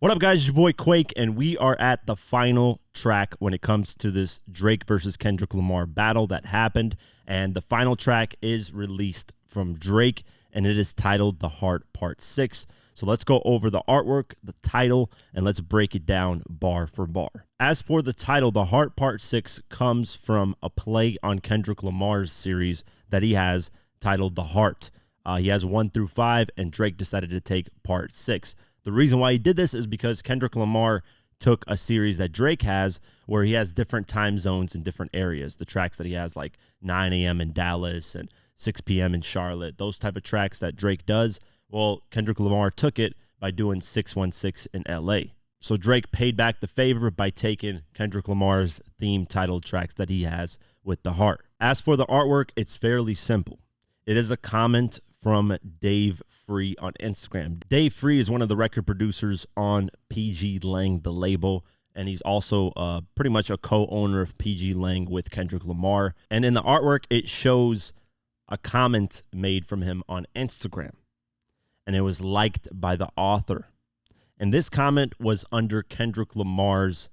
What up, guys? It's your boy Quake, and we are at the final track when it comes to this Drake versus Kendrick Lamar battle that happened. And the final track is released from Drake, and it is titled The Heart Part 6. So let's go over the artwork, the title, and let's break it down bar for bar. As for the title, The Heart Part 6 comes from a play on Kendrick Lamar's series that he has titled The Heart. He has 1 through 5, and Drake decided to take Part 6. The reason why he did this is because Kendrick Lamar took a series that Drake has where he has different time zones in different areas. The tracks that he has, like 9 a.m. in Dallas and 6 p.m. in Charlotte, those type of tracks that Drake does. Well, Kendrick Lamar took it by doing 616 in L.A. So Drake paid back the favor by taking Kendrick Lamar's theme title tracks that he has with The Heart. As for the artwork, it's fairly simple. It is a comment from Dave Free on Instagram. Dave Free is one of the record producers on PG Lang, the label, and he's also pretty much a co-owner of PG Lang with Kendrick Lamar. And in the artwork, it shows a comment made from him on Instagram, and it was liked by the author. And this comment was under Kendrick Lamar's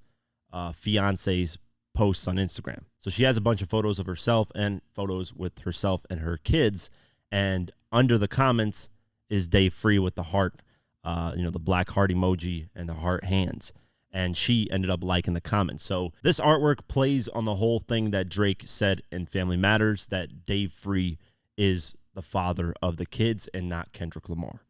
fiance's posts on Instagram. So she has a bunch of photos of herself and photos with herself and her kids. And under the comments is Dave Free with the heart, the black heart emoji and the heart hands. And she ended up liking the comments. So this artwork plays on the whole thing that Drake said in Family Matters, that Dave Free is the father of the kids and not Kendrick Lamar.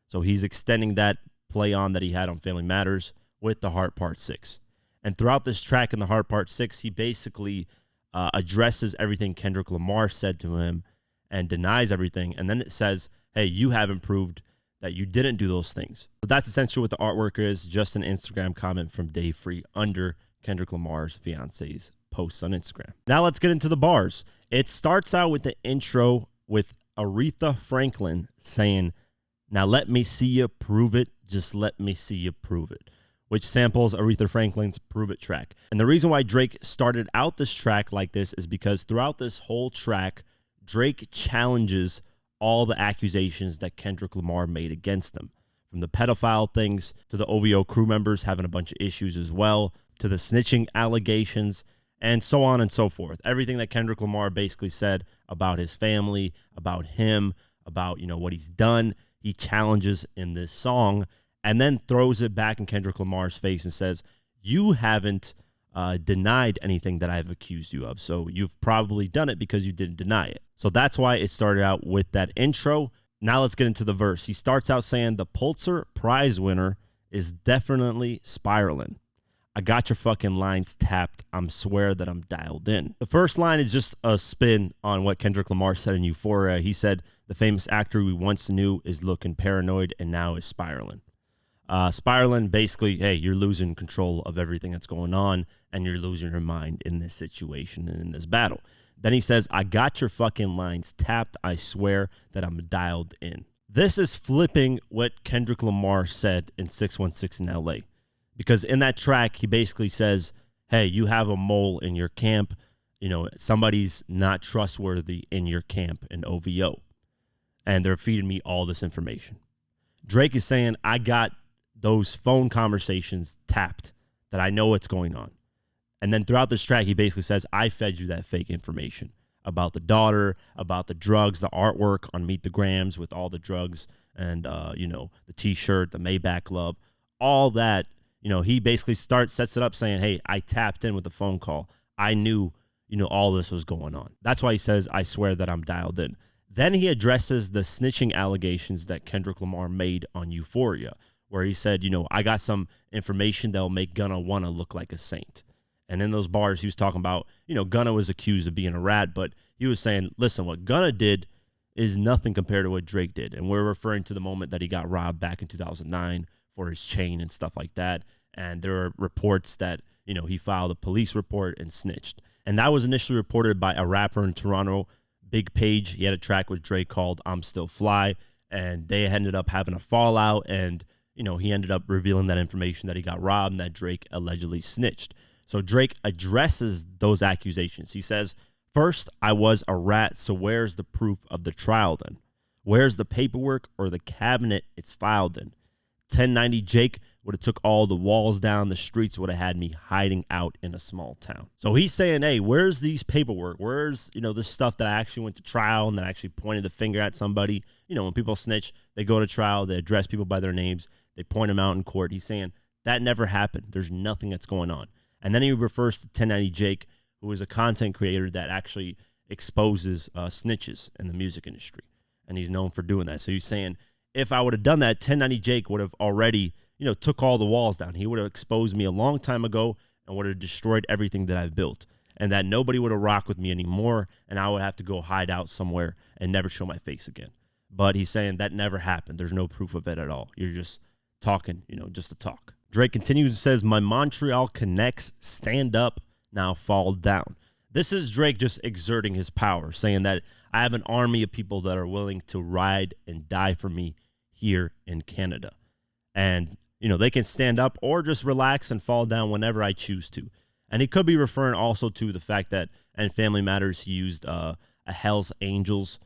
So he's extending that play on that he had on Family Matters with The Heart Part 6. And throughout this track in The Heart Part 6, he basically addresses everything Kendrick Lamar said to him and denies everything. And then it says, hey, you haven't proved that you didn't do those things. But that's essentially what the artwork is, just an Instagram comment from Dave Free under Kendrick Lamar's fiance's posts on Instagram. Now let's get into the bars. It starts out with the intro with Aretha Franklin saying, now let me see you prove it, just let me see you prove it, which samples Aretha Franklin's Prove It track. And the reason why Drake started out this track like this is because throughout this whole track, Drake challenges all the accusations that Kendrick Lamar made against him, from the pedophile things to the OVO crew members having a bunch of issues as well, to the snitching allegations, and so on and so forth. Everything that Kendrick Lamar basically said about his family, about him, about, what he's done, he challenges in this song and then throws it back in Kendrick Lamar's face and says, you haven't denied anything that I've accused you of. So you've probably done it because you didn't deny it. So that's why it started out with that intro. Now let's get into the verse. He starts out saying the Pulitzer Prize winner is definitely spiraling. I got your fucking lines tapped. I'm swear that I'm dialed in. The first line is just a spin on what Kendrick Lamar said in Euphoria. He said the famous actor we once knew is looking paranoid and now is spiraling. Spiraling, basically, hey, you're losing control of everything that's going on and you're losing your mind in this situation and in this battle. Then he says, I got your fucking lines tapped. I swear that I'm dialed in. This is flipping what Kendrick Lamar said in 616 in LA. Because in that track, he basically says, hey, you have a mole in your camp. Somebody's not trustworthy in your camp in OVO. And they're feeding me all this information. Drake is saying, I got those phone conversations tapped, that I know what's going on. And then throughout this track, he basically says, I fed you that fake information about the daughter, about the drugs, the artwork on Meet the Grams with all the drugs and, the T-shirt, the Maybach glove, all that. He basically sets it up saying, hey, I tapped in with the phone call. I knew, all this was going on. That's why he says, I swear that I'm dialed in. Then he addresses the snitching allegations that Kendrick Lamar made on Euphoria, where he said, I got some information that'll make Gunna wanna look like a saint. And in those bars, he was talking about, Gunna was accused of being a rat, but he was saying, listen, what Gunna did is nothing compared to what Drake did. And we're referring to the moment that he got robbed back in 2009 for his chain and stuff like that. And there are reports that, he filed a police report and snitched. And that was initially reported by a rapper in Toronto, Big Page. He had a track with Drake called I'm Still Fly. And they ended up having a fallout. And, he ended up revealing that information that he got robbed and that Drake allegedly snitched. So Drake addresses those accusations. He says, first, I was a rat, so where's the proof of the trial then? Where's the paperwork or the cabinet it's filed in? 1090 Jake, would have took all the walls down. The streets would have had me hiding out in a small town. So he's saying, hey, where's these paperwork? Where's, this stuff that I actually went to trial and that actually pointed the finger at somebody? When people snitch, they go to trial, they address people by their names, they point them out in court. He's saying that never happened. There's nothing that's going on. And then he refers to 1090 Jake, who is a content creator that actually exposes snitches in the music industry. And he's known for doing that. So he's saying, if I would have done that, 1090 Jake would have already, took all the walls down. He would have exposed me a long time ago and would have destroyed everything that I've built. And that nobody would have rocked with me anymore, and I would have to go hide out somewhere and never show my face again. But he's saying that never happened. There's no proof of it at all. You're just talking, just to talk. Drake continues and says, my Montreal connects, stand up, now fall down. This is Drake just exerting his power, saying that I have an army of people that are willing to ride and die for me here in Canada. And, they can stand up or just relax and fall down whenever I choose to. And he could be referring also to the fact that in Family Matters, he used a Hell's Angels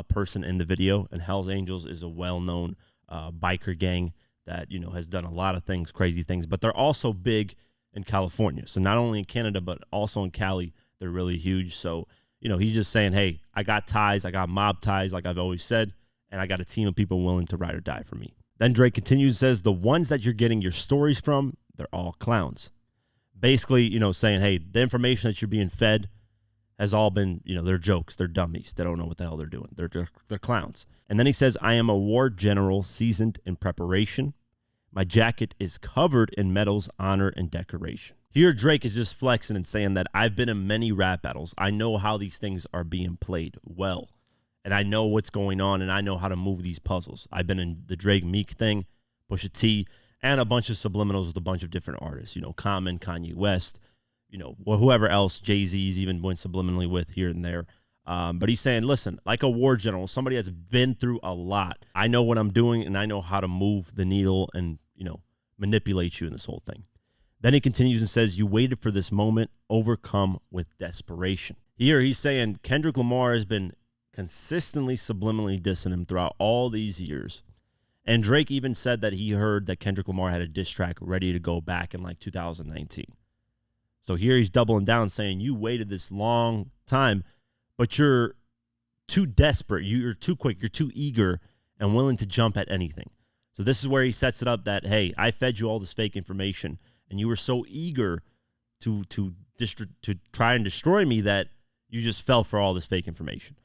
person in the video. And Hell's Angels is a well-known biker gang that, has done a lot of things, crazy things. But they're also big in California. So not only in Canada, but also in Cali, they're really huge. So, he's just saying, hey, I got ties. I got mob ties, like I've always said. And I got a team of people willing to ride or die for me. Then Drake continues and says, the ones that you're getting your stories from, they're all clowns. Basically, saying, hey, the information that you're being fed has all been, they're jokes. They're dummies. They don't know what the hell they're doing. They're clowns. And then he says, I am a war general seasoned in preparation. My jacket is covered in medals, honor, and decoration. Here, Drake is just flexing and saying that I've been in many rap battles. I know how these things are being played well. And I know what's going on, and I know how to move these puzzles. I've been in the Drake Meek thing, Pusha T, and a bunch of subliminals with a bunch of different artists. Common, Kanye West, whoever else Jay-Z's even went subliminally with here and there. But he's saying, listen, like a war general, somebody that's been through a lot. I know what I'm doing, and I know how to move the needle and, manipulate you in this whole thing. Then he continues and says, you waited for this moment, overcome with desperation. Here he's saying Kendrick Lamar has been consistently subliminally dissing him throughout all these years. And Drake even said that he heard that Kendrick Lamar had a diss track ready to go back in 2019. So here he's doubling down saying you waited this long time, but you're too desperate. You're too quick. You're too eager and willing to jump at anything. So this is where he sets it up that, hey, I fed you all this fake information and you were so eager to try and destroy me that you just fell for all this fake information.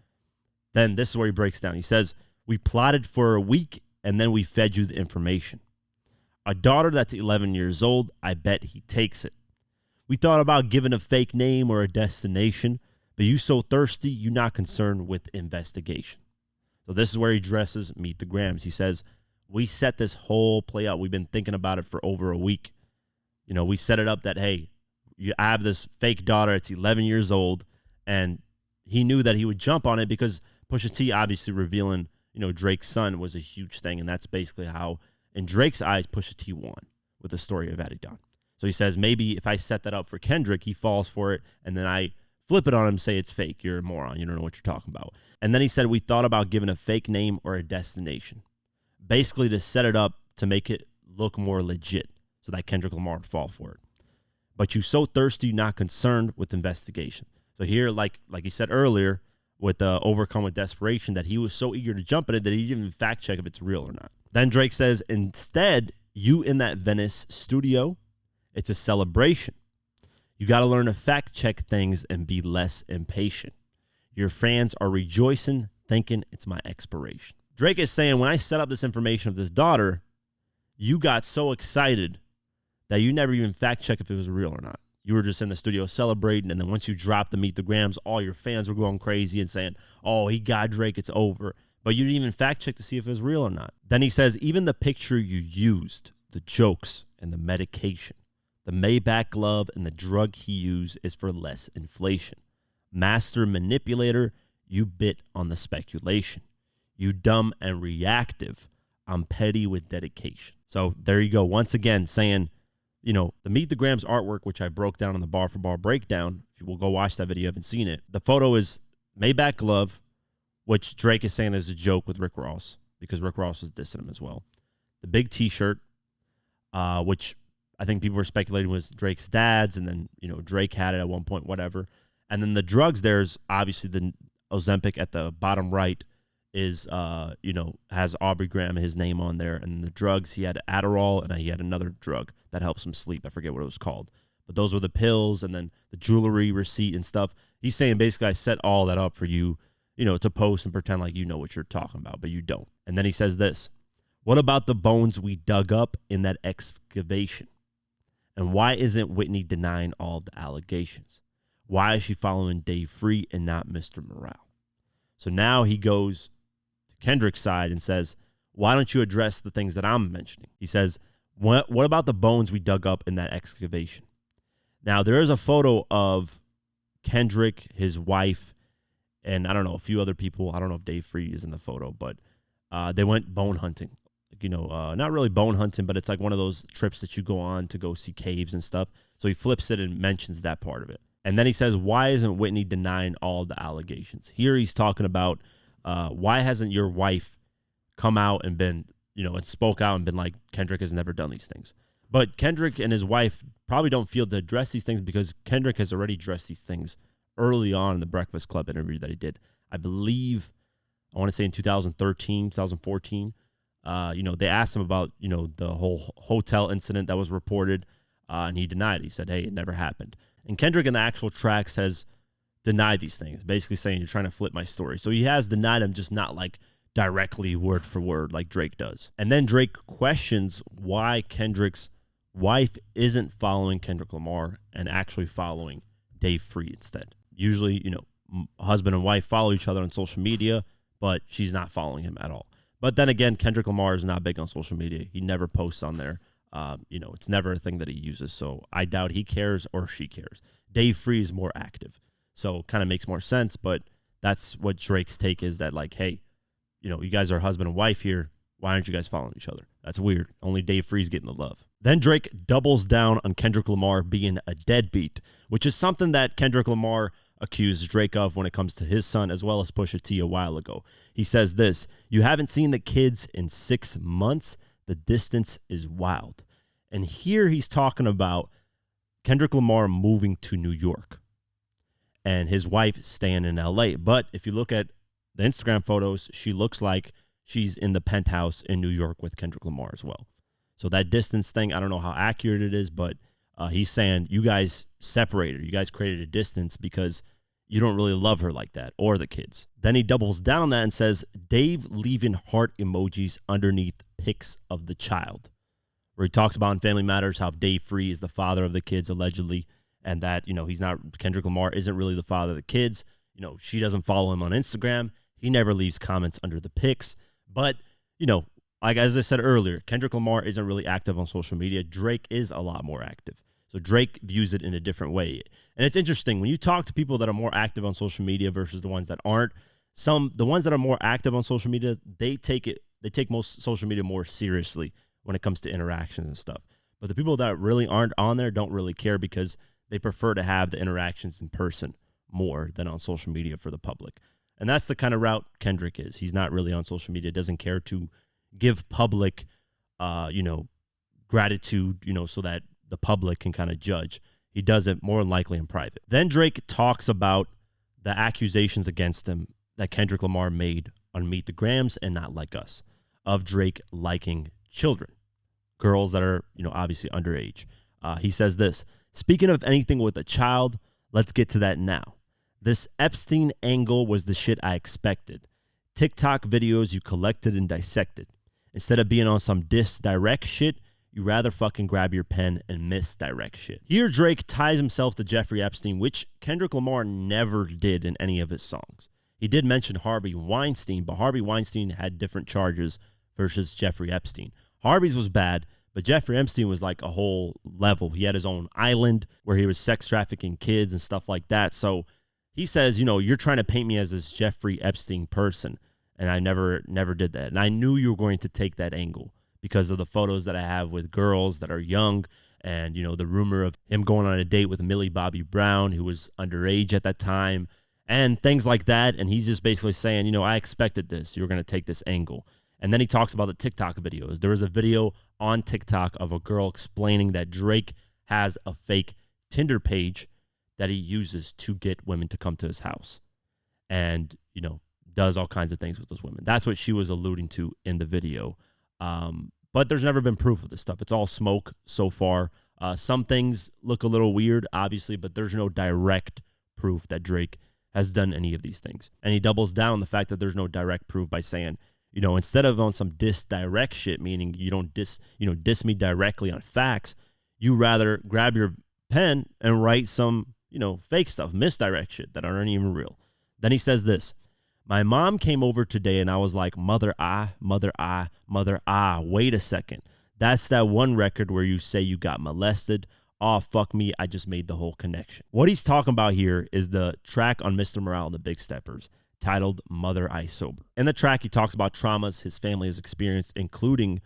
Then this is where he breaks down. He says, we plotted for a week and then we fed you the information. A daughter that's 11 years old, I bet he takes it. We thought about giving a fake name or a destination, but you so thirsty, you not concerned with investigation. So this is where he addresses Meet the Grams. He says, we set this whole play out. We've been thinking about it for over a week. We set it up that, hey, I have this fake daughter. It's 11 years old. And he knew that he would jump on it because Pusha T obviously revealing, Drake's son was a huge thing. And that's basically how, in Drake's eyes, Pusha T won with the story of Adidon. So he says, maybe if I set that up for Kendrick, he falls for it. And then I flip it on him, say it's fake. You're a moron. You don't know what you're talking about. And then he said, we thought about giving a fake name or a destination, basically to set it up to make it look more legit so that Kendrick Lamar would fall for it. But you so thirsty, not concerned with investigation. So here, like he said earlier, with the overcome with desperation, that he was so eager to jump at it that he didn't even fact check if it's real or not. Then Drake says, instead, you in that Venice studio, it's a celebration. You got to learn to fact check things and be less impatient. Your fans are rejoicing, thinking it's my expiration. Drake is saying, when I set up this information of this daughter, you got so excited that you never even fact check if it was real or not. You were just in the studio celebrating, and then once you dropped the Meet the Grams, all your fans were going crazy and saying, oh, he got Drake, it's over. But you didn't even fact check to see if it was real or not. Then he says, even the picture you used, the jokes and the medication, the Maybach glove and the drug he used is for less inflation. Master manipulator, you bit on the speculation. You dumb and reactive. I'm petty with dedication. So there you go. Once again, saying, the Meet the Grams artwork, which I broke down in the bar for bar breakdown. If you will go watch that video, you haven't seen it. The photo is Maybach glove, which Drake is saying is a joke with Rick Ross because Rick Ross was dissing him as well. The big T-shirt, which I think people were speculating was Drake's dad's, and then Drake had it at one point, whatever. And then the drugs, there's obviously the Ozempic at the bottom right is has Aubrey Graham, his name on there, and the drugs, he had Adderall, and he had another drug that helps him sleep. I forget what it was called, but those were the pills, and then the jewelry receipt and stuff. He's saying basically I set all that up for you, to post and pretend like you know what you're talking about, but you don't. And then he says this: what about the bones we dug up in that excavation? And why isn't Whitney denying all the allegations? Why is she following Dave Free and not Mr. Morale? So now he goes to Kendrick's side and says, why don't you address the things that I'm mentioning? He says, what about the bones we dug up in that excavation? Now, there is a photo of Kendrick, his wife, and I don't know, a few other people. I don't know if Dave Free is in the photo, but they went bone hunting. Not really bone hunting, but it's like one of those trips that you go on to go see caves and stuff. So he flips it and mentions that part of it. And then he says, why isn't Whitney denying all the allegations? Here he's talking about why hasn't your wife come out and been, and spoke out and been like, Kendrick has never done these things. But Kendrick and his wife probably don't feel to address these things because Kendrick has already addressed these things early on in the Breakfast Club interview that he did. I believe, I want to say in 2013, 2014. They asked him about, the whole hotel incident that was reported, and he denied it. He said, hey, it never happened. And Kendrick in the actual tracks has denied these things, basically saying you're trying to flip my story. So he has denied them, just not like directly word for word like Drake does. And then Drake questions why Kendrick's wife isn't following Kendrick Lamar and actually following Dave Free instead. Usually, husband and wife follow each other on social media, but she's not following him at all. But then again, Kendrick Lamar is not big on social media. He never posts on there. It's never a thing that he uses. So I doubt he cares or she cares. Dave Free is more active. So kind of makes more sense. But that's what Drake's take is, that like, hey, you guys are husband and wife here. Why aren't you guys following each other? That's weird. Only Dave Free's getting the love. Then Drake doubles down on Kendrick Lamar being a deadbeat, which is something that Kendrick Lamar accused Drake of when it comes to his son, as well as Pusha T a while ago. He says this: you haven't seen the kids in 6 months. The distance is wild. And here he's talking about Kendrick Lamar moving to New York and his wife staying in LA. But if you look at the Instagram photos, she looks like she's in the penthouse in New York with Kendrick Lamar as well. So that distance thing, I don't know how accurate it is, but he's saying you guys separated. You guys created a distance because you don't really love her like that, or the kids. Then he doubles down on that and says, Dave leaving heart emojis underneath pics of the child, where he talks about in Family Matters how Dave Free is the father of the kids, allegedly, and that, he's not, Kendrick Lamar isn't really the father of the kids. She doesn't follow him on Instagram. He never leaves comments under the pics. But, like as I said earlier, Kendrick Lamar isn't really active on social media. Drake is a lot more active. So Drake views it in a different way. And it's interesting, when you talk to people that are more active on social media versus the ones that aren't, the ones that are more active on social media, they take most social media more seriously when it comes to interactions and stuff. But the people that really aren't on there don't really care because they prefer to have the interactions in person more than on social media for the public. And that's the kind of route Kendrick is. He's not really on social media, doesn't care to give public, gratitude, so that the public can kind of judge. He does it more than likely in private. Then Drake talks about the accusations against him that Kendrick Lamar made on Meet the Grams and Not Like Us, of Drake liking children, girls that are, obviously underage. He says this: speaking of anything with a child, let's get to that now. This Epstein angle was the shit I expected. TikTok videos you collected and dissected. Instead of being on some direct shit, you rather fucking grab your pen and misdirect shit. Here, Drake ties himself to Jeffrey Epstein, which Kendrick Lamar never did in any of his songs. He did mention Harvey Weinstein, but Harvey Weinstein had different charges versus Jeffrey Epstein. Harvey's was bad, but Jeffrey Epstein was like a whole level. He had his own island where he was sex trafficking kids and stuff like that. So he says, you're trying to paint me as this Jeffrey Epstein person, and I never did that. And I knew you were going to take that angle because of the photos that I have with girls that are young, and, the rumor of him going on a date with Millie Bobby Brown, who was underage at that time, and things like that. And he's just basically saying, I expected this. You were going to take this angle. And then he talks about the TikTok videos. There was a video on TikTok of a girl explaining that Drake has a fake Tinder page that he uses to get women to come to his house and, does all kinds of things with those women. That's what she was alluding to in the video. But there's never been proof of this stuff. It's all smoke so far. Some things look a little weird, obviously, but there's no direct proof that Drake has done any of these things. And he doubles down on the fact that there's no direct proof by saying, instead of on some direct shit, meaning you don't diss me directly on facts, you rather grab your pen and write some, fake stuff, misdirect shit that aren't even real. Then he says this: my mom came over today and I was like, mother, wait a second. That's that one record where you say you got molested. Oh, fuck me, I just made the whole connection. What he's talking about here is the track on Mr. Morale and the Big Steppers titled Mother I Sober. In the track, he talks about traumas his family has experienced, including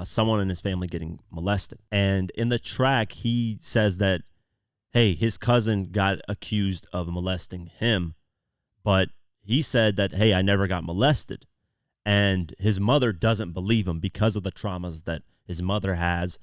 someone in his family getting molested. And in the track, he says that, hey, his cousin got accused of molesting him, but he said that, hey, I never got molested. And his mother doesn't believe him because of the traumas that his mother has,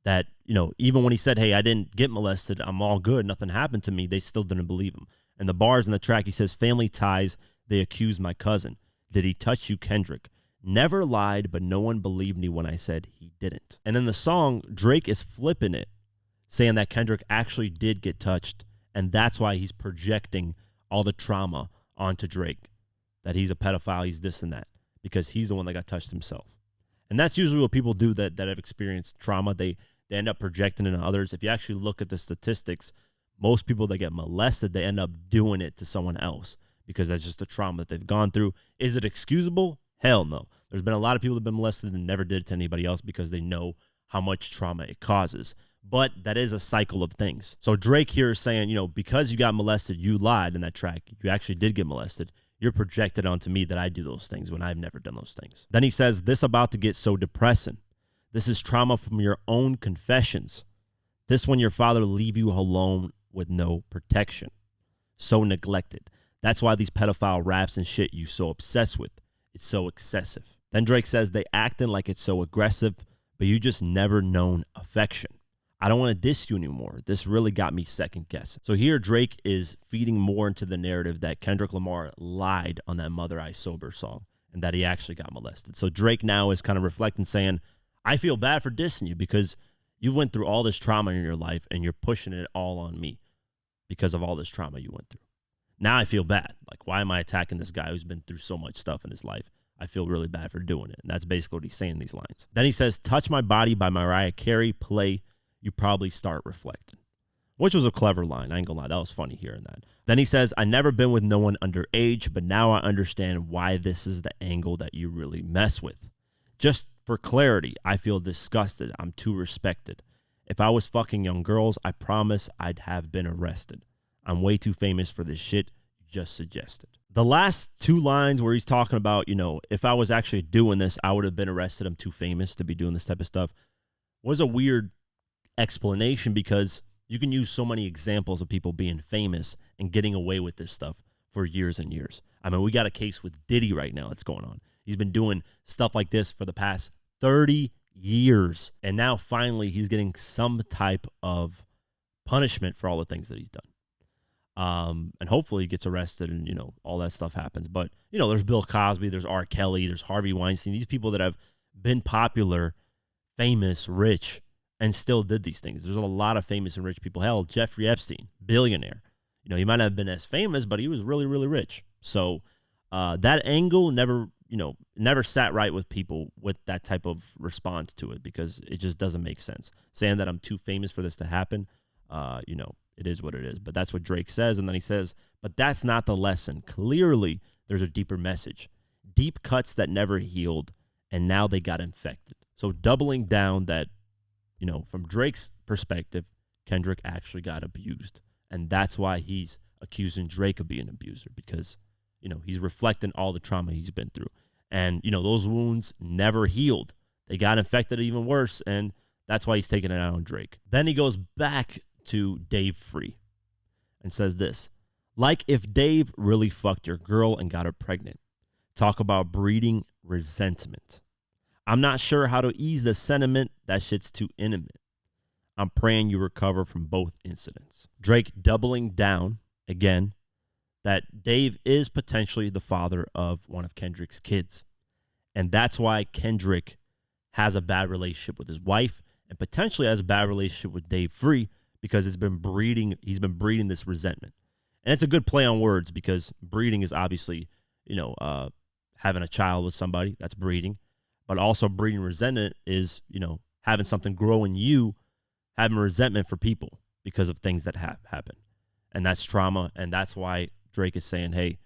that, even when he said, hey, I didn't get molested, I'm all good, nothing happened to me, they still didn't believe him. And the bars in the track, he says, family ties, they accused my cousin. Did he touch you, Kendrick? Never lied, but no one believed me when I said he didn't. And in the song, Drake is flipping it, saying that Kendrick actually did get touched, and that's why he's projecting all the trauma onto Drake, that he's a pedophile, he's this and that, because he's the one that got touched himself. And that's usually what people do that have experienced trauma. They end up projecting it on others. If you actually look at the statistics, most people that get molested, they end up doing it to someone else because that's just the trauma that they've gone through. Is it excusable? Hell no. There's been a lot of people that have been molested and never did it to anybody else because they know how much trauma it causes. But that is a cycle of things. So Drake here is saying, because you got molested, you lied in that track. You actually did get molested. You're projected onto me that I do those things when I've never done those things. Then he says, this about to get so depressing. This is trauma from your own confessions. This when your father leave you alone with no protection. So neglected. That's why these pedophile raps and shit you so obsessed with. It's so excessive. Then Drake says they acting like it's so aggressive, but you just never known affection. I don't want to diss you anymore. This really got me second guessing. So here Drake is feeding more into the narrative that Kendrick Lamar lied on that Mother I Sober song and that he actually got molested. So Drake now is kind of reflecting, saying, I feel bad for dissing you because you went through all this trauma in your life and you're pushing it all on me because of all this trauma you went through. Now I feel bad. Like, why am I attacking this guy who's been through so much stuff in his life? I feel really bad for doing it. And that's basically what he's saying in these lines. Then he says, Touch My Body by Mariah Carey, play, you probably start reflecting. Which was a clever line. I ain't gonna lie. That was funny hearing that. Then he says, I never been with no one underage, but now I understand why this is the angle that you really mess with. Just for clarity, I feel disgusted. I'm too respected. If I was fucking young girls, I promise I'd have been arrested. I'm way too famous for this shit you just suggested. The last two lines where he's talking about, if I was actually doing this, I would have been arrested. I'm too famous to be doing this type of stuff, was a weird explanation because you can use so many examples of people being famous and getting away with this stuff for years and years. I mean, we got a case with Diddy right now that's going on. He's been doing stuff like this for the past 30 years. And now finally he's getting some type of punishment for all the things that he's done. And hopefully he gets arrested and, all that stuff happens. But, there's Bill Cosby, there's R. Kelly, there's Harvey Weinstein, these people that have been popular, famous, rich, and still did these things. There's a lot of famous and rich people. Hell, Jeffrey Epstein, billionaire. He might not have been as famous, but he was really, really rich. So that angle never sat right with people with that type of response to it because it just doesn't make sense. Saying that I'm too famous for this to happen, it is what it is. But that's what Drake says. And then he says, but that's not the lesson. Clearly, there's a deeper message. Deep cuts that never healed, and now they got infected. So doubling down that, from Drake's perspective, Kendrick actually got abused. And that's why he's accusing Drake of being an abuser because, he's reflecting all the trauma he's been through. And, those wounds never healed. They got infected even worse, and that's why he's taking it out on Drake. Then he goes back to Dave Free and says this: like if Dave really fucked your girl and got her pregnant. Talk about breeding resentment. I'm not sure how to ease the sentiment. That shit's too intimate. I'm praying you recover from both incidents. Drake doubling down again that Dave is potentially the father of one of Kendrick's kids. And that's why Kendrick has a bad relationship with his wife and potentially has a bad relationship with Dave Free because he's been breeding this resentment. And it's a good play on words because breeding is obviously, having a child with somebody, that's breeding. But also breeding resentment is, having something grow in you, having resentment for people because of things that happen. And that's trauma. And that's why Drake is saying, hey,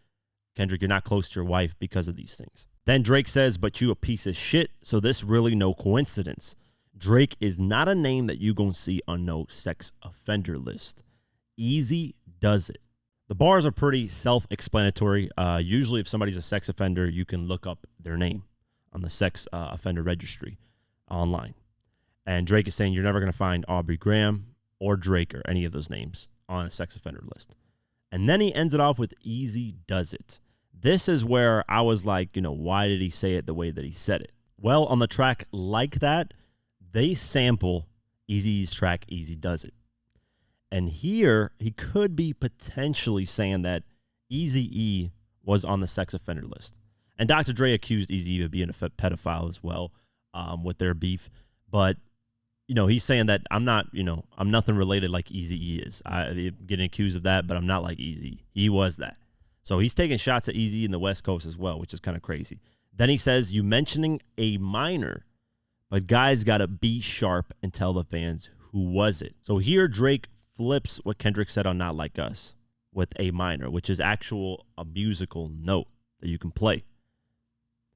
Kendrick, you're not close to your wife because of these things. Then Drake says, but you a piece of shit, so this really no coincidence. Drake is not a name that you gonna see on no sex offender list. Easy does it. The bars are pretty self-explanatory. Usually if somebody's a sex offender, you can look up their name on the sex offender registry online. And Drake is saying you're never going to find Aubrey Graham or Drake or any of those names on a sex offender list. And then he ends it off with easy does it. This is where I was like, why did he say it the way that he said it? Well, on the track Like That, they sample Eazy-E's track Easy Does It. And here he could be potentially saying that Eazy-E was on the sex offender list. And Dr. Dre accused Eazy of being a pedophile as well with their beef. But, he's saying that I'm nothing related like Eazy-E is. I'm getting accused of that, but I'm not like Eazy. He was that. So he's taking shots at Eazy in the West Coast as well, which is kind of crazy. Then he says, you mentioning a minor, but guys got to be sharp and tell the fans who was it. So here Drake flips what Kendrick said on Not Like Us with a minor, which is a musical note that you can play.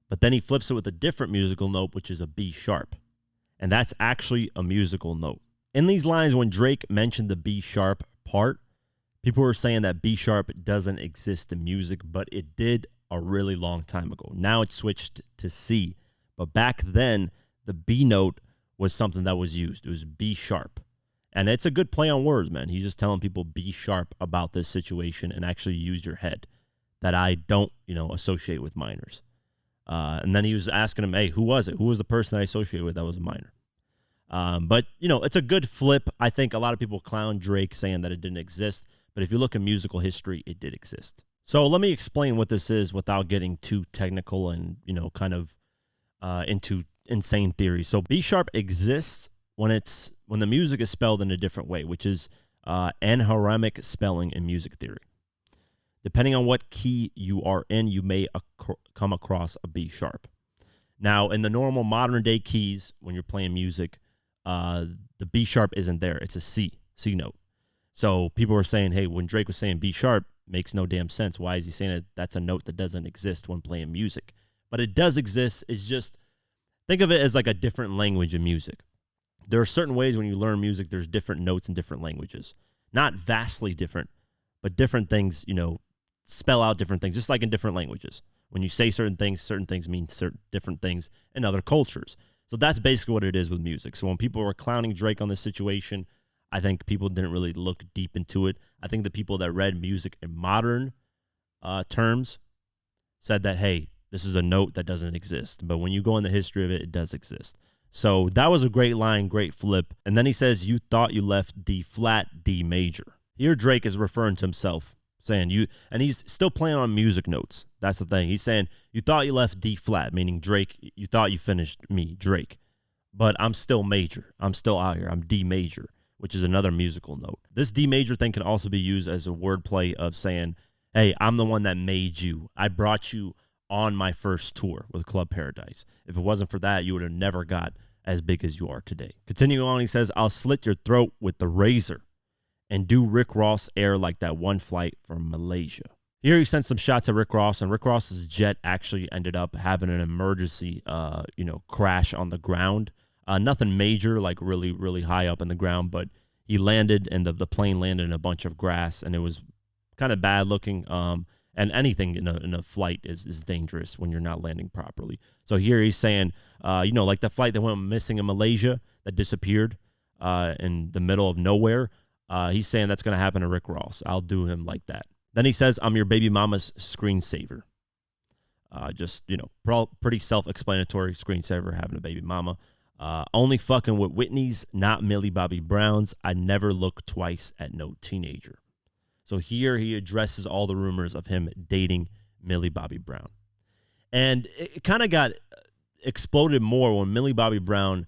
But then he flips it with a different musical note, which is a B sharp. And that's actually a musical note. In these lines, when Drake mentioned the B sharp part, people were saying that B sharp doesn't exist in music, but it did a really long time ago. Now it's switched to C. But back then, the B note was something that was used. It was B sharp. And it's a good play on words, man. He's just telling people be sharp about this situation and actually use your head that I don't, associate with minors. And then he was asking him, hey, who was it? Who was the person I associated with that was a minor? But, it's a good flip. I think a lot of people clown Drake saying that it didn't exist. But if you look at musical history, it did exist. So let me explain what this is without getting too technical and, into insane theories. So B sharp exists when the music is spelled in a different way, which is anahyramic spelling in music theory. Depending on what key you are in, you may come across a B sharp. Now, in the normal modern day keys, when you're playing music, the B sharp isn't there. It's a C note. So people were saying, hey, when Drake was saying B sharp, makes no damn sense. Why is he saying that's a note that doesn't exist when playing music? But it does exist. It's just, think of it as like a different language in music. There are certain ways when you learn music, there's different notes in different languages. Not vastly different, but different things, spell out different things, just like in different languages. When you say certain things mean certain different things in other cultures. So that's basically what it is with music. So when people were clowning Drake on this situation, I think people didn't really look deep into it. I think the people that read music in modern terms said that, hey, this is a note that doesn't exist. But when you go in the history of it, it does exist. So that was a great line, great flip. And then he says, you thought you left D flat, D major. Here Drake is referring to himself, saying you, and he's still playing on music notes. That's the thing. He's saying, you thought you left D flat, meaning Drake, you thought you finished me, Drake. But I'm still major. I'm still out here. I'm D major, which is another musical note. This D major thing can also be used as a wordplay of saying, hey, I'm the one that made you. I brought you on my first tour with Club Paradise. If it wasn't for that, you would have never got as big as you are today. Continuing on, he says, I'll slit your throat with the razor and do Rick Ross air like that one flight from Malaysia. Here he sent some shots at Rick Ross, and Rick Ross's jet actually ended up having an emergency, crash on the ground. Nothing major, like really, really high up in the ground, but he landed, and the plane landed in a bunch of grass, and it was kind of bad looking. And anything in a flight is dangerous when you're not landing properly. So here he's saying, like the flight that went missing in Malaysia that disappeared in the middle of nowhere. He's saying that's going to happen to Rick Ross. I'll do him like that. Then he says, I'm your baby mama's screensaver. Just, pretty self-explanatory. Screensaver, having a baby mama. Only fucking with Whitney's, not Millie Bobby Brown's. I never look twice at no teenager. So here he addresses all the rumors of him dating Millie Bobby Brown. And it kind of got exploded more when Millie Bobby Brown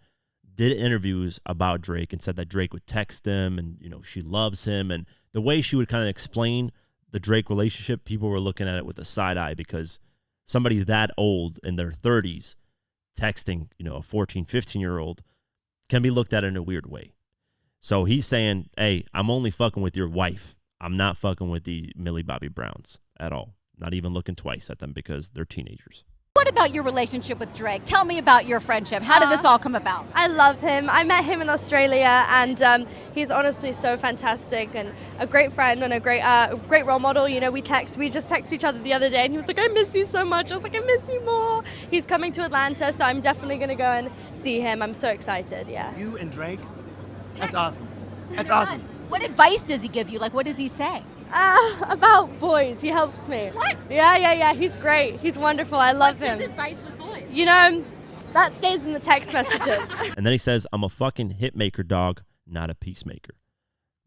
did interviews about Drake and said that Drake would text him and, she loves him. And the way she would kind of explain the Drake relationship, people were looking at it with a side eye because somebody that old in their 30s texting, a 14, 15-year-old can be looked at in a weird way. So he's saying, hey, I'm only fucking with your wife. I'm not fucking with the Millie Bobby Browns at all. Not even looking twice at them because they're teenagers. What about your relationship with Drake? Tell me about your friendship. How did this all come about? I love him. I met him in Australia, and he's honestly so fantastic and a great friend and a great role model. We just texted each other the other day, and he was like, I miss you so much. I was like, I miss you more. He's coming to Atlanta, so I'm definitely going to go and see him. I'm so excited, yeah. You and Drake? That's awesome. That's awesome. What advice does he give you? Like, what does he say? About boys. He helps me. What? Yeah. He's great. He's wonderful. I love him. What's his advice with boys? That stays in the text messages. And then he says, I'm a fucking hit maker, dog, not a peacemaker.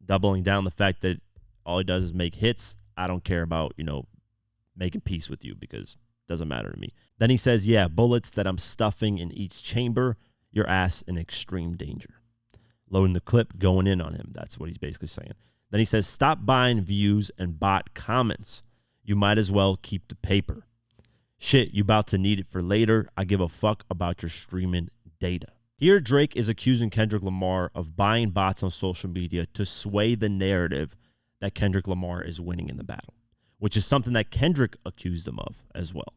Doubling down the fact that all he does is make hits. I don't care about, making peace with you because it doesn't matter to me. Then he says, yeah, bullets that I'm stuffing in each chamber, your ass in extreme danger. Loading the clip, going in on him. That's what he's basically saying. Then he says, stop buying views and bot comments. You might as well keep the paper. Shit, you about to need it for later. I give a fuck about your streaming data. Here, Drake is accusing Kendrick Lamar of buying bots on social media to sway the narrative that Kendrick Lamar is winning in the battle, which is something that Kendrick accused him of as well.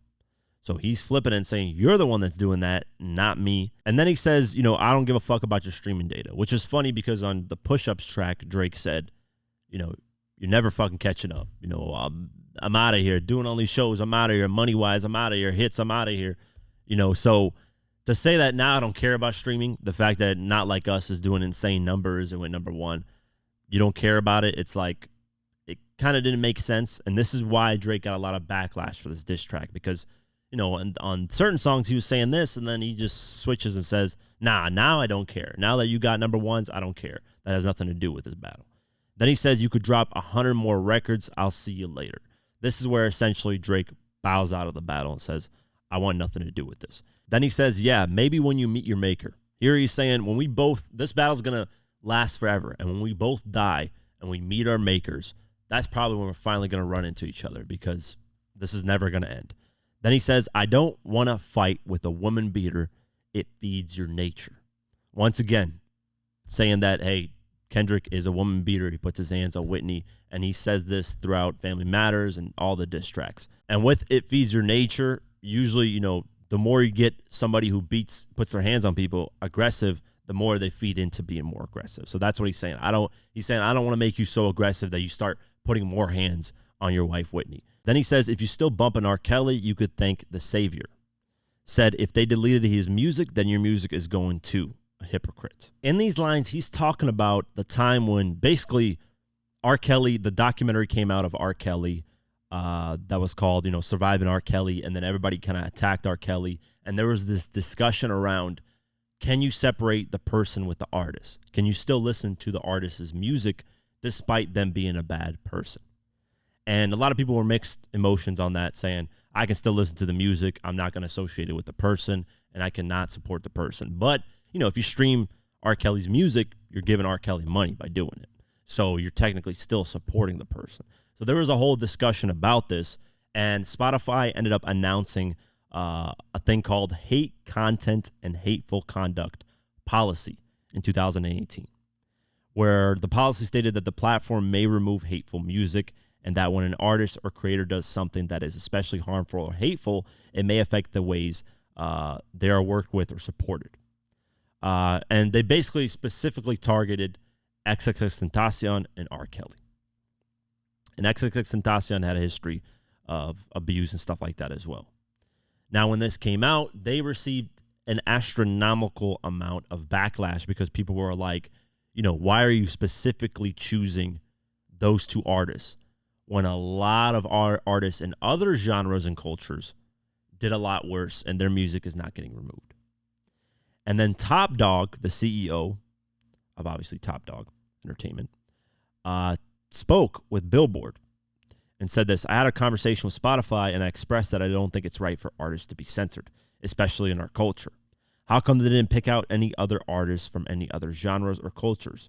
So he's flipping and saying, you're the one that's doing that, not me. And then he says, I don't give a fuck about your streaming data, which is funny because on the push-ups track, Drake said, you're never fucking catching up. I'm out of here doing all these shows. I'm out of here. Money-wise, I'm out of here. Hits, I'm out of here. So to say that now I don't care about streaming, the fact that Not Like Us is doing insane numbers and went number one, you don't care about it. It's like, it kind of didn't make sense. And this is why Drake got a lot of backlash for this diss track because, and on certain songs he was saying this and then he just switches and says, nah, now I don't care. Now that you got number ones, I don't care. That has nothing to do with this battle. Then he says, you could drop 100 more records. I'll see you later. This is where essentially Drake bows out of the battle and says, I want nothing to do with this. Then he says, yeah, maybe when you meet your maker. Here he's saying, this battle's going to last forever. And when we both die and we meet our makers, that's probably when we're finally going to run into each other because this is never going to end. Then he says, I don't want to fight with a woman beater. It feeds your nature. Once again, saying that, hey, Kendrick is a woman beater. He puts his hands on Whitney, and he says this throughout Family Matters and all the diss tracks. And with It Feeds Your Nature, usually, the more you get somebody who puts their hands on people aggressive, the more they feed into being more aggressive. So that's what he's saying. He's saying, I don't want to make you so aggressive that you start putting more hands on your wife, Whitney. Then he says, if you still bumping R. Kelly, you could thank the Savior. Said, if they deleted his music, then your music is going too. A hypocrite. In these lines, he's talking about the time when basically R. Kelly, the documentary came out of R. Kelly that was called, Surviving R. Kelly, and then everybody kind of attacked R. Kelly. And there was this discussion around, can you separate the person with the artist? Can you still listen to the artist's music despite them being a bad person? And a lot of people were mixed emotions on that, saying, I can still listen to the music. I'm not going to associate it with the person, and I cannot support the person. But, if you stream R. Kelly's music, you're giving R. Kelly money by doing it. So you're technically still supporting the person. So there was a whole discussion about this, and Spotify ended up announcing a thing called Hate Content and Hateful Conduct Policy in 2018, where the policy stated that the platform may remove hateful music and that when an artist or creator does something that is especially harmful or hateful, it may affect the ways they are worked with or supported. And they basically specifically targeted XXXTentacion and R. Kelly. And XXXTentacion had a history of abuse and stuff like that as well. Now, when this came out, they received an astronomical amount of backlash because people were like, why are you specifically choosing those two artists when a lot of our artists in other genres and cultures did a lot worse, and their music is not getting removed. And then Top Dog, the CEO of obviously Top Dog Entertainment, spoke with Billboard and said this: I had a conversation with Spotify, and I expressed that I don't think it's right for artists to be censored, especially in our culture. How come they didn't pick out any other artists from any other genres or cultures?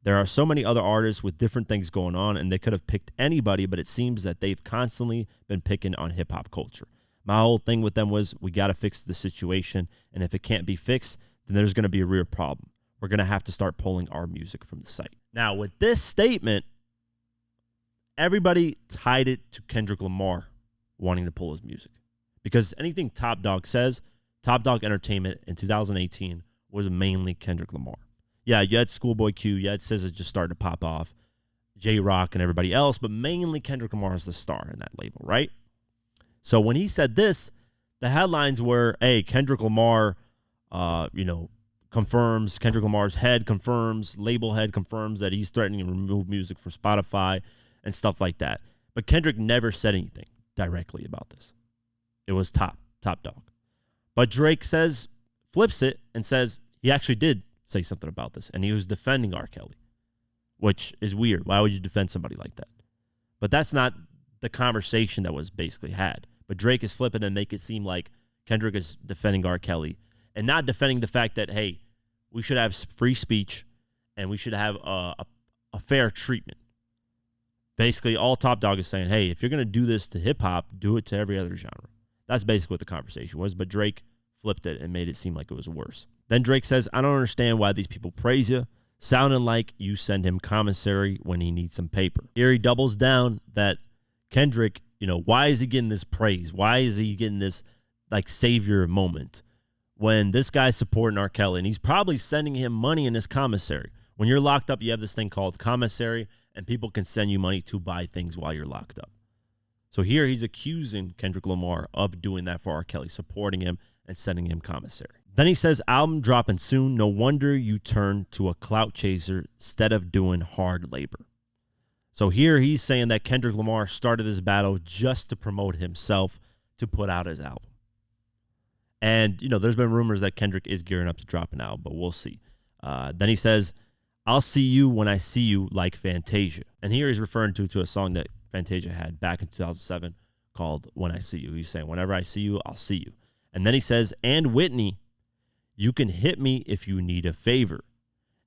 There are so many other artists with different things going on, and they could have picked anybody, but it seems that they've constantly been picking on hip-hop culture. My whole thing with them was, we got to fix the situation, and if it can't be fixed, then there's going to be a real problem. We're going to have to start pulling our music from the site. Now, with this statement, everybody tied it to Kendrick Lamar wanting to pull his music. Because anything Top Dog says, Top Dog Entertainment in 2018 was mainly Kendrick Lamar. Yeah, you had Schoolboy Q, you had SZA just starting to pop off, J-Rock and everybody else, but mainly Kendrick Lamar is the star in that label, right? So when he said this, the headlines were, hey, Kendrick Lamar, confirms, Kendrick Lamar's head confirms, label head confirms that he's threatening to remove music from Spotify and stuff like that. But Kendrick never said anything directly about this. It was Top Dog. But Drake flips it and says he actually did say something about this, and he was defending R. Kelly, which is weird. Why would you defend somebody like that? But that's not the conversation that was basically had. But Drake is flipping and make it seem like Kendrick is defending R. Kelly and not defending the fact that, hey, we should have free speech and we should have a fair treatment. Basically, all Top Dog is saying, hey, if you're going to do this to hip-hop, do it to every other genre. That's basically what the conversation was, but Drake flipped it and made it seem like it was worse. Then Drake says, I don't understand why these people praise you, sounding like you send him commissary when he needs some paper. Here he doubles down that Kendrick, why is he getting this praise? Why is he getting this, savior moment when this guy's supporting R. Kelly, and he's probably sending him money in his commissary. When you're locked up, you have this thing called commissary, and people can send you money to buy things while you're locked up. So here he's accusing Kendrick Lamar of doing that for R. Kelly, supporting him and sending him commissary. Then he says, album dropping soon. No wonder you turn to a clout chaser instead of doing hard labor. So here he's saying that Kendrick Lamar started this battle just to promote himself to put out his album. And, there's been rumors that Kendrick is gearing up to drop an album, but we'll see. Then he says, I'll see you when I see you, like Fantasia. And here he's referring to a song that Fantasia had back in 2007 called When I See You. He's saying, whenever I see you, I'll see you. And then he says, and Whitney, you can hit me if you need a favor.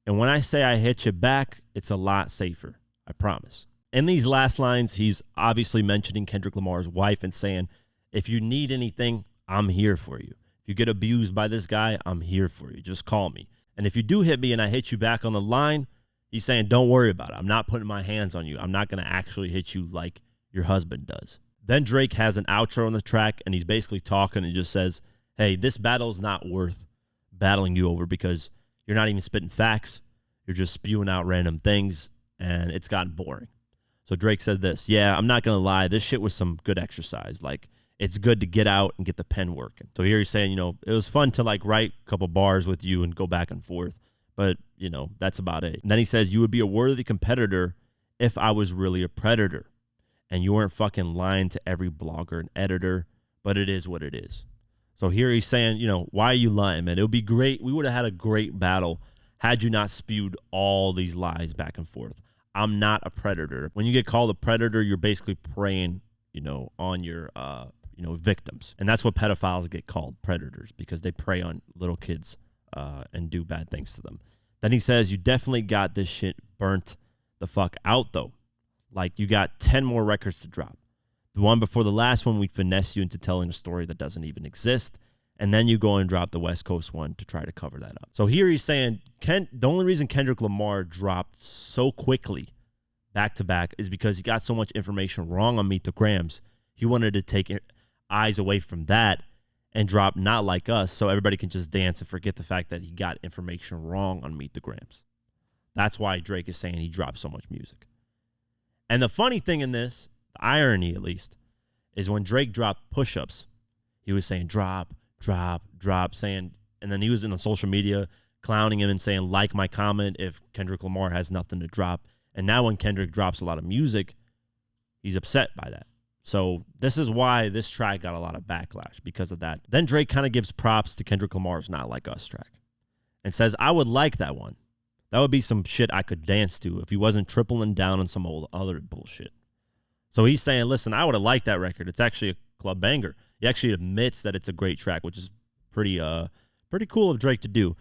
And when I say I hit you back, it's a lot safer. I promise. In these last lines, he's obviously mentioning Kendrick Lamar's wife and saying, if you need anything, I'm here for you. If you get abused by this guy, I'm here for you. Just call me. And if you do hit me and I hit you back on the line, he's saying, don't worry about it. I'm not putting my hands on you. I'm not going to actually hit you like your husband does. Then Drake has an outro on the track, and he's basically talking and just says, hey, this battle's not worth battling you over because you're not even spitting facts. You're just spewing out random things, and it's gotten boring. So Drake said this, yeah, I'm not going to lie. This shit was some good exercise. It's good to get out and get the pen working. So here he's saying, it was fun to write a couple bars with you and go back and forth. But, that's about it. And then he says, you would be a worthy competitor if I was really a predator. And you weren't fucking lying to every blogger and editor, but it is what it is. So here he's saying, why are you lying, man? It would be great. We would have had a great battle had you not spewed all these lies back and forth. I'm not a predator. When you get called a predator, you're basically preying, on your, victims. And that's what pedophiles get called, predators, because they prey on little kids and do bad things to them. Then he says, you definitely got this shit burnt the fuck out, though. You got 10 more records to drop. The one before the last one, we finesse you into telling a story that doesn't even exist. And then you go and drop the West Coast one to try to cover that up. So here he's saying the only reason Kendrick Lamar dropped so quickly back to back is because he got so much information wrong on Meet the Grams. He wanted to take eyes away from that and drop Not Like Us so everybody can just dance and forget the fact that he got information wrong on Meet the Grams. That's why Drake is saying he dropped so much music. And the funny thing in this, the irony at least, is when Drake dropped Push-Ups, he was saying drop, saying, and then he was in on social media clowning him and saying, like my comment if Kendrick Lamar has nothing to drop. And now when Kendrick drops a lot of music, he's upset by that. So this is why this track got a lot of backlash because of that. Then Drake kind of gives props to Kendrick Lamar's Not Like Us track and says, I would like that one. That would be some shit I could dance to if he wasn't tripling down on some old other bullshit. So he's saying, listen, I would have liked that record. It's actually a club banger. He actually admits that it's a great track, which is pretty cool of Drake to do.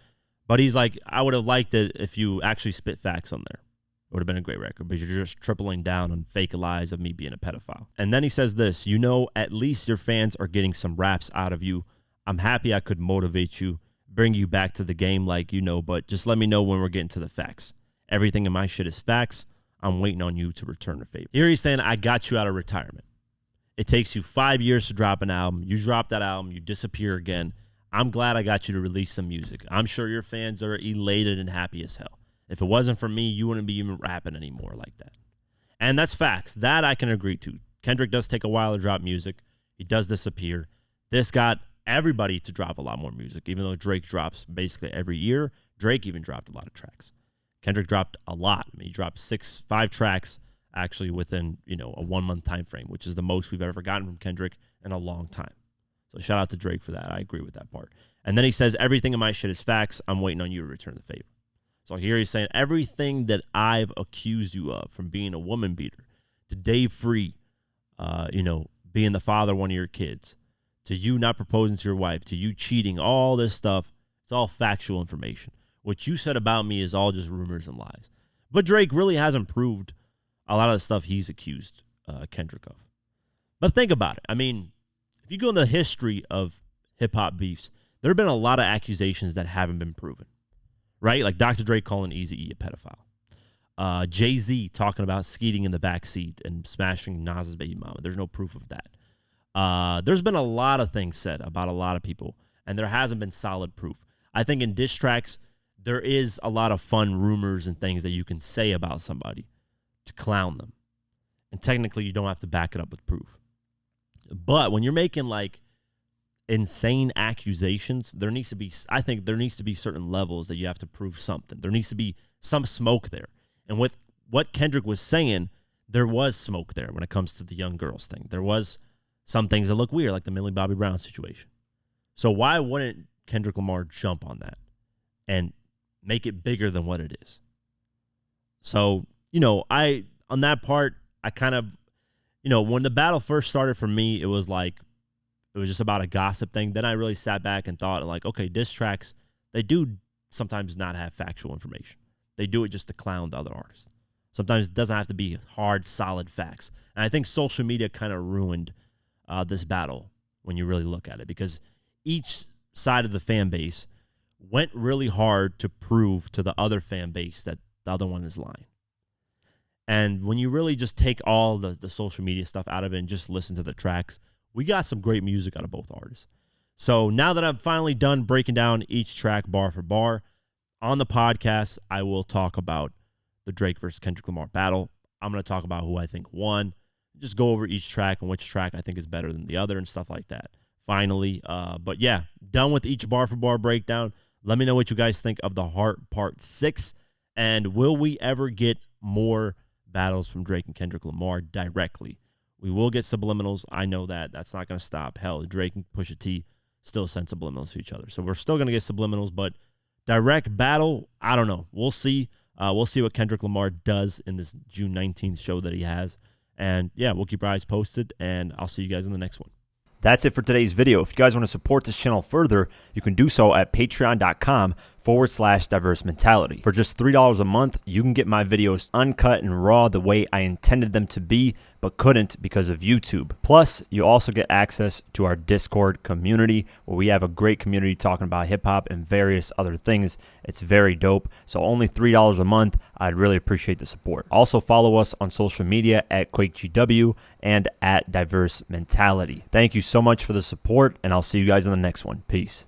But he's like, I would have liked it if you actually spit facts on there. It would have been a great record, but you're just tripling down on fake lies of me being a pedophile. And then he says this, at least your fans are getting some raps out of you. I'm happy I could motivate you, bring you back to the game but just let me know when we're getting to the facts. Everything in my shit is facts. I'm waiting on you to return the favor. Here he's saying, I got you out of retirement. It takes you 5 years to drop an album. You drop that album, you disappear again. I'm glad I got you to release some music. I'm sure your fans are elated and happy as hell. If it wasn't for me, you wouldn't be even rapping anymore like that. And that's facts. That I can agree to. Kendrick does take a while to drop music. He does disappear. This got everybody to drop a lot more music, even though Drake drops basically every year. Drake even dropped a lot of tracks. Kendrick dropped a lot. I mean, he dropped 5 tracks actually within, a 1 month time frame, which is the most we've ever gotten from Kendrick in a long time. So shout out to Drake for that. I agree with that part. And then he says, everything in my shit is facts. I'm waiting on you to return the favor. So here he's saying everything that I've accused you of, from being a woman beater to Dave Free, being the father of one of your kids, to you not proposing to your wife, to you cheating, all this stuff, it's all factual information. What you said about me is all just rumors and lies. But Drake really hasn't proved a lot of the stuff he's accused Kendrick of. But think about it. I mean, if you go in the history of hip-hop beefs, there have been a lot of accusations that haven't been proven. Right? Like Dr. Dre calling Eazy-E a pedophile. Jay-Z talking about skeeting in the backseat and smashing Nas's baby mama. There's no proof of that. There's been a lot of things said about a lot of people, and there hasn't been solid proof. I think in diss tracks, there is a lot of fun rumors and things that you can say about somebody to clown them. And technically, you don't have to back it up with proof. But when you're making, insane accusations, there needs to be certain levels that you have to prove something. There needs to be some smoke there. And with what Kendrick was saying, there was smoke there when it comes to the young girls thing. There was some things that look weird, like the Millie Bobby Brown situation. So why wouldn't Kendrick Lamar jump on that and make it bigger than what it is? So, on that part, I kind of, when the battle first started for me, it was just about a gossip thing. Then I really sat back and thought, okay, diss tracks, they do sometimes not have factual information. They do it just to clown the other artists. Sometimes it doesn't have to be hard, solid facts. And I think social media kind of ruined this battle when you really look at it, because each side of the fan base went really hard to prove to the other fan base that the other one is lying. And when you really just take all the social media stuff out of it and just listen to the tracks, we got some great music out of both artists. So now that I'm finally done breaking down each track bar for bar, on the podcast, I will talk about the Drake versus Kendrick Lamar battle. I'm going to talk about who I think won, just go over each track and which track I think is better than the other and stuff like that. Finally, but yeah, done with each bar for bar breakdown. Let me know what you guys think of The Heart Part 6, and will we ever get more battles from Drake and Kendrick Lamar directly? We will get subliminals. I know that. That's not going to stop. Hell, Drake and Pusha T still send subliminals to each other. So we're still going to get subliminals, but direct battle, I don't know. We'll see. We'll see what Kendrick Lamar does in this June 19th show that he has. And yeah, we'll keep our eyes posted, and I'll see you guys in the next one. That's it for today's video. If you guys want to support this channel further, you can do so at patreon.com/diverse mentality. For just $3 a month, you can get my videos uncut and raw the way I intended them to be, but couldn't because of YouTube. Plus, you also get access to our Discord community, where we have a great community talking about hip-hop and various other things. It's very dope. So only $3 a month. I'd really appreciate the support. Also, follow us on social media at QuakeGW and at Diverse Mentality. Thank you so much for the support, and I'll see you guys in the next one. Peace.